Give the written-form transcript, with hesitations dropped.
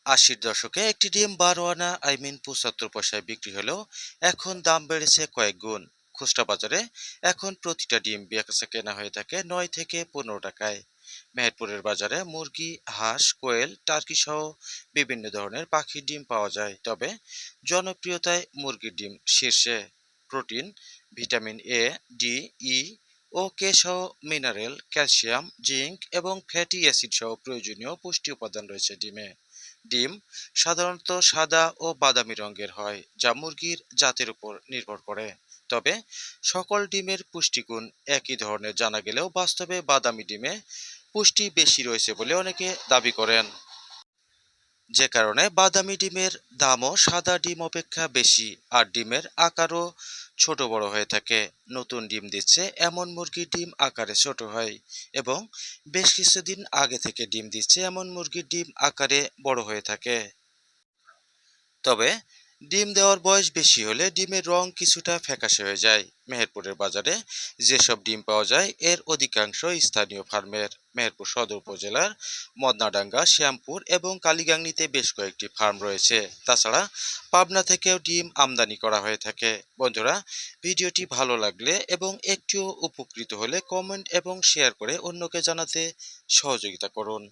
আশির দশকে একটি ডিম 12 আনা আই মিন 75 পয়সায় বিক্রি হলেও এখন দাম বেড়েছে কয়েক গুণ। খুচরা বাজারে এখন প্রতিটা ডিম বেচা কেনা হয়ে থাকে 9 থেকে 15 টাকায়। মেহেরপুরের বাজারে মুরগি, হাঁস, কোয়েল, টার্কি সহ বিভিন্ন ধরনের পাখির ডিম পাওয়া যায়, তবে জনপ্রিয়তায় মুরগির ডিম শীর্ষে। প্রোটিন, ভিটামিন এ, ডি, ই ও কে সহ মিনারেল, ক্যালসিয়াম, জিঙ্ক এবং ফ্যাটি অ্যাসিড সহ প্রয়োজনীয় পুষ্টি উপাদান রয়েছে ডিমে। ডিম সাধারণত সাদা ও বাদামি রঙের হয়, যা মুরগির জাতের উপর নির্ভর করে। তবে সকল ডিমের পুষ্টিগুণ একই ধরনের জানা গেলেও বাস্তবে বাদামি ডিমে পুষ্টি বেশি রয়েছে বলে অনেকে দাবি করেন, যে কারণে বাদামি ডিমের দামও সাদা ডিম অপেক্ষা বেশি। আর ডিমের আকারও ছোট বড় হয়ে থাকে। নতুন ডিম দিচ্ছে এমন মুরগির ডিম আকারে ছোট হয়, এবং বেশ কিছুদিন আগে থেকে ডিম দিচ্ছে এমন মুরগির ডিম আকারে বড় হয়ে থাকে। তবে ডিম দেওয়ার বয়স বেশি হলে ডিমের রং কিছুটা ফ্যাকাশে হয়ে যায়। মেহেরপুরের বাজারে যেসব ডিম পাওয়া যায় এর অধিকাংশ স্থানীয় ফার্মের। মেহেরপুর সদর উপজেলার মদনাডাঙ্গা, শ্যামপুর এবং কালীগাংনীতে বেশ কয়েকটি ফার্ম রয়েছে। তাছাড়া পাবনা থেকেও ডিম আমদানি করা হয়ে থাকে। বন্ধুরা, ভিডিওটি ভালো লাগলে এবং একটু উপকৃত হলে কমেন্ট এবং শেয়ার করে অন্যকে জানাতে সহযোগিতা করুন।